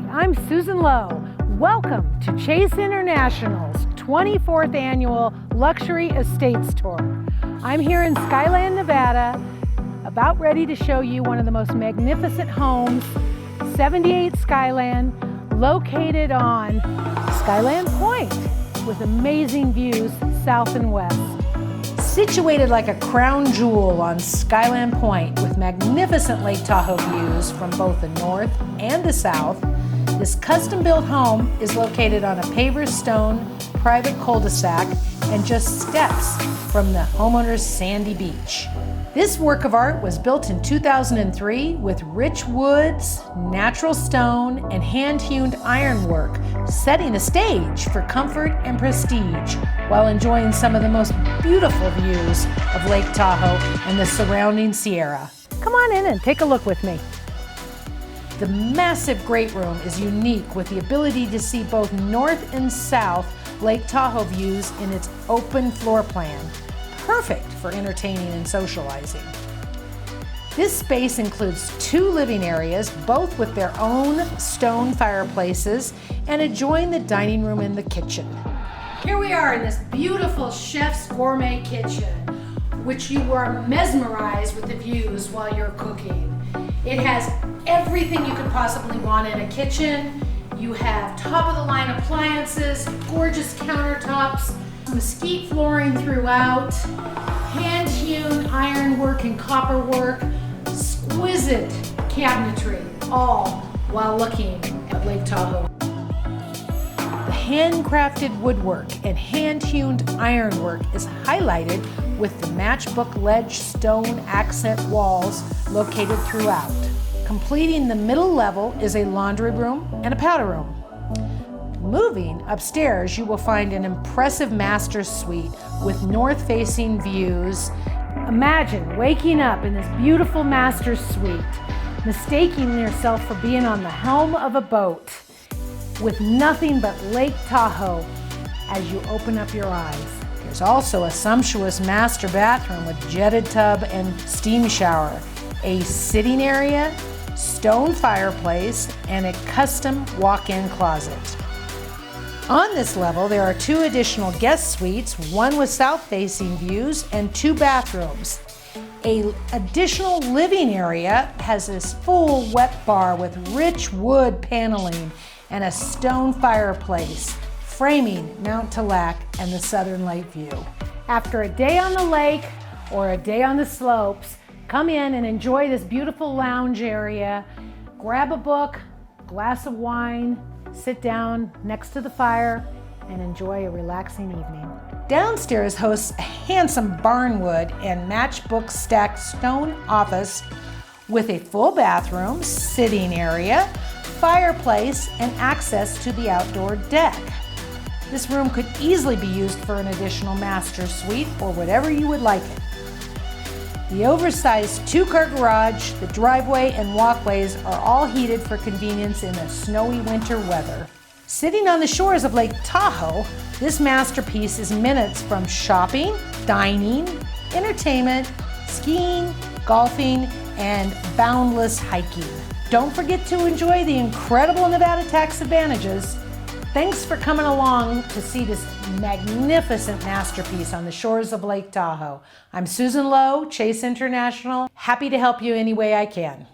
I'm Susan Lowe. Welcome to Chase International's 24th Annual Luxury Estates Tour. I'm here in Skyland, Nevada, about ready to show you one of the most magnificent homes, 78 Skyland, located on Skyland Point, with amazing views south and west. Situated like a crown jewel on Skyland Point with magnificent Lake Tahoe views from both the north and the south, this custom-built home is located on a paver stone private cul-de-sac and just steps from the homeowner's sandy beach. This work of art was built in 2003 with rich woods, natural stone, and hand-hewn ironwork, setting the stage for comfort and prestige while enjoying some of the most beautiful views of Lake Tahoe and the surrounding Sierra. Come on in and take a look with me. The massive great room is unique with the ability to see both north and south Lake Tahoe views in its open floor plan, perfect for entertaining and socializing. This space includes 2 living areas, both with their own stone fireplaces, and adjoin the dining room and the kitchen. Here we are in this beautiful chef's gourmet kitchen, which you are mesmerized with the views while you're cooking. It has everything you could possibly want in a kitchen. You have top-of-the-line appliances, gorgeous countertops, mesquite flooring throughout, hand-hewn ironwork and copperwork, exquisite cabinetry, all while looking at Lake Tahoe. The handcrafted woodwork and hand-hewn ironwork is highlighted with the matchbook ledge stone accent walls located throughout. Completing the middle level is a laundry room and a powder room. Moving upstairs, you will find an impressive master suite with north-facing views. Imagine waking up in this beautiful master suite, mistaking yourself for being on the helm of a boat with nothing but Lake Tahoe as you open up your eyes. There's also a sumptuous master bathroom with jetted tub and steam shower, a sitting area, stone fireplace, and a custom walk-in closet. On this level, there are 2 additional guest suites, one with south-facing views and 2 bathrooms. An additional living area has this full wet bar with rich wood paneling and a stone fireplace, framing Mount Talac and the southern lake view. After a day on the lake or a day on the slopes, come in and enjoy this beautiful lounge area. Grab a book, glass of wine, sit down next to the fire, and enjoy a relaxing evening. Downstairs hosts a handsome barnwood and matchbook stacked stone office with a full bathroom, sitting area, fireplace, and access to the outdoor deck. This room could easily be used for an additional master suite or whatever you would like it. The oversized 2-car garage, the driveway, and walkways are all heated for convenience in the snowy winter weather. Sitting on the shores of Lake Tahoe, this masterpiece is minutes from shopping, dining, entertainment, skiing, golfing, and boundless hiking. Don't forget to enjoy the incredible Nevada tax advantages. Thanks for coming along to see this magnificent masterpiece on the shores of Lake Tahoe. I'm Susan Lowe, Chase International. Happy to help you any way I can.